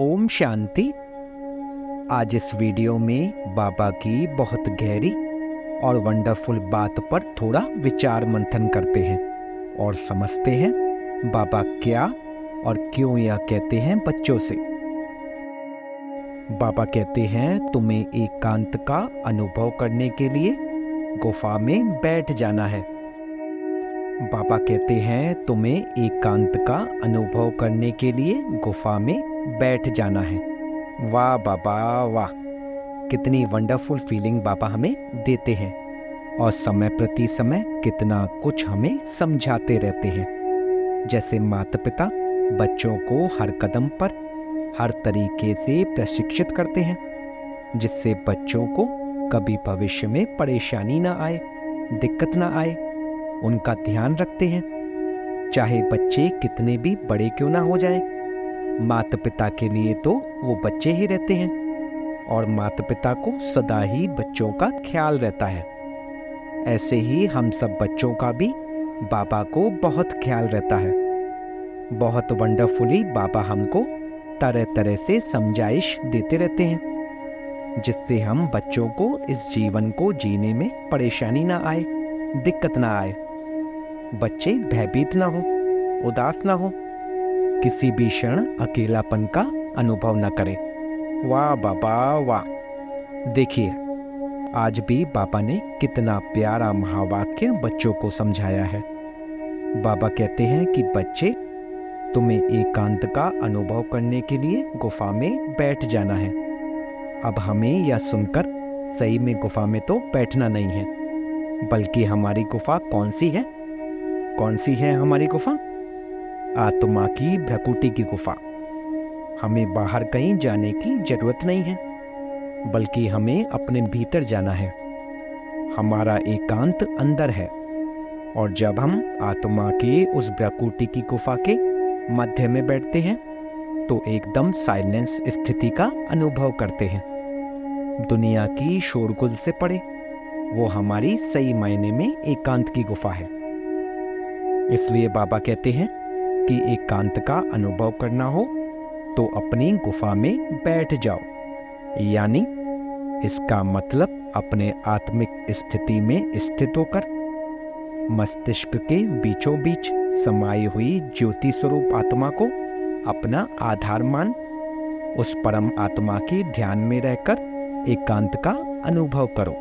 ओम शांति। आज इस वीडियो में बाबा की बहुत गहरी और वंडरफुल बात पर थोड़ा विचार मंथन करते हैं और समझते हैं बाबा क्या और क्यों यह कहते हैं बच्चों से। बाबा कहते हैं तुम्हें एकांत का अनुभव करने के लिए गुफा में बैठ जाना है। बाबा कहते हैं तुम्हें एकांत का अनुभव करने के लिए गुफा में बैठ जाना है। वाह बाबा वाह, कितनी वंडरफुल फीलिंग बाबा हमें देते हैं और समय प्रति समय कितना कुछ हमें समझाते रहते हैं। जैसे माता पिता बच्चों को हर कदम पर हर तरीके से प्रशिक्षित करते हैं जिससे बच्चों को कभी भविष्य में परेशानी ना आए, दिक्कत ना आए, उनका ध्यान रखते हैं। चाहे बच्चे कितने भी बड़े क्यों ना हो जाएं, माता पिता के लिए तो वो बच्चे ही रहते हैं और माता पिता को सदा ही बच्चों का ख्याल रहता है। ऐसे ही हम सब बच्चों का भी बाबा को बहुत ख्याल रहता है। बहुत वंडरफुली बाबा हमको तरह तरह से समझाइश देते रहते हैं जिससे हम बच्चों को इस जीवन को जीने में परेशानी ना आए, दिक्कत ना आए, बच्चे भयभीत ना हो, उदास ना हो, किसी भी क्षण अकेलापन का अनुभव न करें। वाह बाबा वाह। देखिए आज भी बाबा ने कितना प्यारा महावाक्य बच्चों को समझाया है। बाबा कहते हैं कि बच्चे तुम्हें एकांत का अनुभव करने के लिए गुफा में बैठ जाना है। अब हमें यह सुनकर सही में गुफा में तो बैठना नहीं है, बल्कि हमारी गुफा कौन सी है? कौन सी है हमारी गुफा? आत्मा की भ्रकुटी की गुफा। हमें बाहर कहीं जाने की जरूरत नहीं है, बल्कि हमें अपने भीतर जाना है। हमारा एकांत अंदर है और जब हम आत्मा के उस भ्रकुटी की गुफा के मध्य में बैठते हैं तो एकदम साइलेंस स्थिति का अनुभव करते हैं। दुनिया की शोरगुल से परे वो हमारी सही मायने में एकांत की गुफा है। इसलिए बाबा कहते हैं कि एकांत का अनुभव करना हो तो अपनी गुफा में बैठ जाओ, यानी इसका मतलब अपने आत्मिक स्थिति में स्थित होकर मस्तिष्क के बीचों बीच समाई हुई ज्योति स्वरूप आत्मा को अपना आधार मान उस परम आत्मा के ध्यान में रहकर एकांत का अनुभव करो।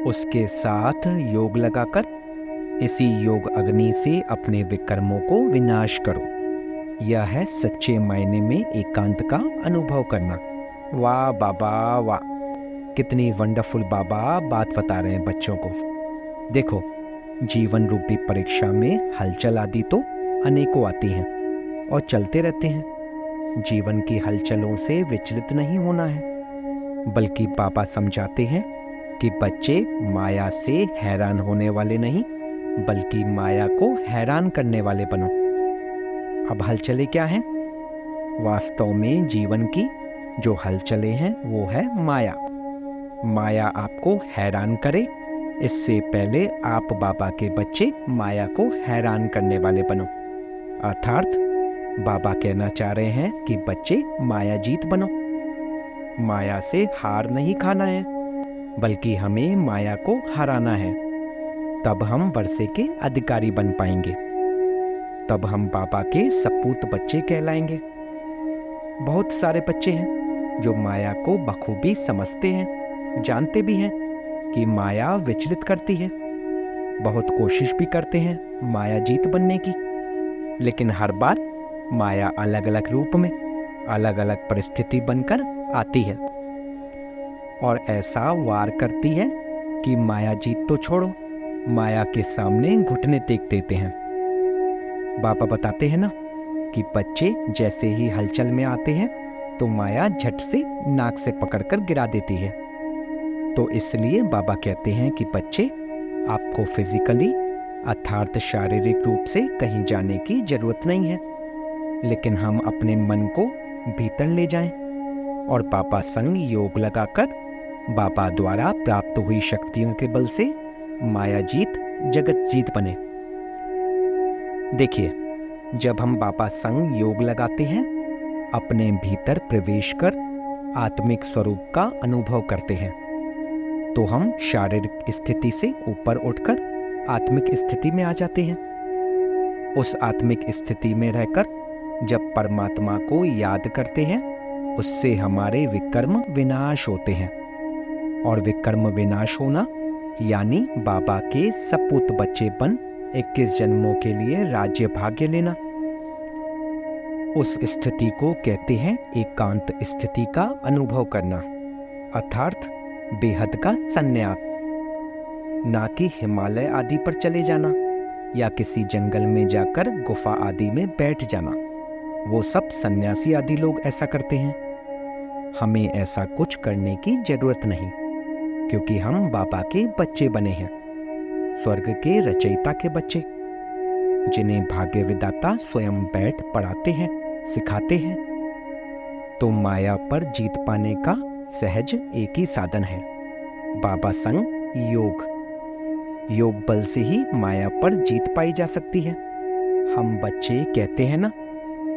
उसके साथ योग लगाकर इसी योग अग्नि से अपने विकर्मों को विनाश करो। यह है सच्चे मायने में एकांत का अनुभव करना। वाह बाबा वाह, कितनी वंडरफुल बाबा बात बता रहे हैं बच्चों को। देखो जीवन रूपी परीक्षा में हलचल आदि तो अनेकों आती हैं और चलते रहते हैं। जीवन की हलचलों से विचलित नहीं होना है, बल्कि पापा समझाते हैं कि बच्चे माया से हैरान होने वाले नहीं, बल्कि माया को हैरान करने वाले बनो। अब हलचलें क्या हैं? वास्तव में जीवन की जो हलचलें हैं वो है माया। माया आपको हैरान करे, इससे पहले आप बाबा के बच्चे माया को हैरान करने वाले बनो। अर्थात बाबा कहना चाह रहे हैं कि बच्चे माया जीत बनो। माया से हार नहीं खाना है, बल्कि हमें माया को हराना है। तब हम वर्षे के अधिकारी बन पाएंगे, तब हम बाबा के सपूत बच्चे कहलाएंगे। बहुत सारे बच्चे हैं जो माया को बखूबी समझते हैं, जानते भी हैं कि माया विचलित करती है, बहुत कोशिश भी करते हैं माया जीत बनने की, लेकिन हर बार माया अलग अलग रूप में अलग अलग परिस्थिति बनकर आती है और ऐसा वार करती है कि माया जीत तो छोड़ो, माया के सामने घुटने टेक देते हैं। बाबा बताते हैं ना कि बच्चे जैसे ही हलचल में आते हैं तो माया झट से नाक से पकड़कर गिरा देती है। तो इसलिए बाबा कहते हैं कि बच्चे आपको फिजिकली अर्थात शारीरिक रूप से कहीं जाने की जरूरत नहीं है, लेकिन हम अपने मन को भीतर ले जाएं और बाबा संग योग लगाकर बाबा द्वारा प्राप्त हुई शक्तियों के बल से माया जीत जगत जीत बने। देखिए जब हम बाबा संग योग लगाते हैं अपने भीतर प्रवेश कर आत्मिक स्वरूप का अनुभव करते हैं, तो हम शारीरिक स्थिति से ऊपर उठकर आत्मिक स्थिति में आ जाते हैं। उस आत्मिक स्थिति में रहकर जब परमात्मा को याद करते हैं, उससे हमारे विकर्म विनाश होते हैं। और विकर्म विनाश होना यानी बाबा के सपूत बच्चेपन 21 जन्मों के लिए राज्य भाग्य लेना। उस स्थिति को कहते हैं एकांत स्थिति का अनुभव करना, अर्थात बेहद का संन्यास। ना कि हिमालय आदि पर चले जाना या किसी जंगल में जाकर गुफा आदि में बैठ जाना। वो सब सन्यासी आदि लोग ऐसा करते हैं। हमें ऐसा कुछ करने की जरूरत नहीं, क्योंकि हम बाबा के बच्चे बने हैं, स्वर्ग के रचयिता के बच्चे, जिन्हें भाग्य विधाता स्वयं बैठ पढ़ाते हैं, सिखाते हैं। तो माया पर जीत पाने का सहज एक ही साधन है, बाबा संग योग। योग बल से ही माया पर जीत पाई जा सकती है। हम बच्चे कहते हैं ना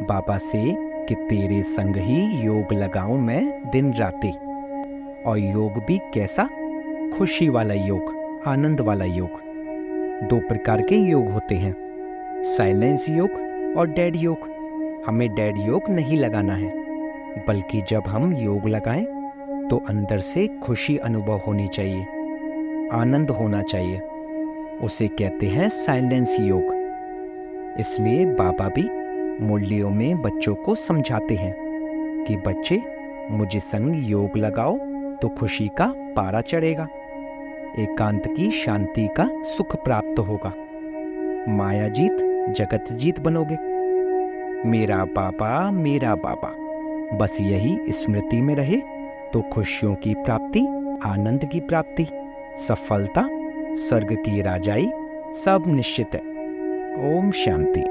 बाबा से कि तेरे संग ही योग लगाऊं मैं दिन राती। और योग भी कैसा? खुशी वाला योग, आनंद वाला योग। 2 प्रकार के योग होते हैं, साइलेंस योग और डेड योग। हमें डेड योग नहीं लगाना है, बल्कि जब हम योग लगाएं तो अंदर से खुशी अनुभव होनी चाहिए, आनंद होना चाहिए। उसे कहते हैं साइलेंस योग। इसलिए बाबा भी मुरलियों में बच्चों को समझाते हैं कि बच्चे मुझे संग योग लगाओ तो खुशी का पारा चढ़ेगा, एकांत की शांति का सुख प्राप्त होगा, माया जीत जगत जीत बनोगे। मेरा बाबा, बस यही स्मृति में रहे तो खुशियों की प्राप्ति, आनंद की प्राप्ति, सफलता, स्वर्ग की राजाई सब निश्चित है। ओम शांति।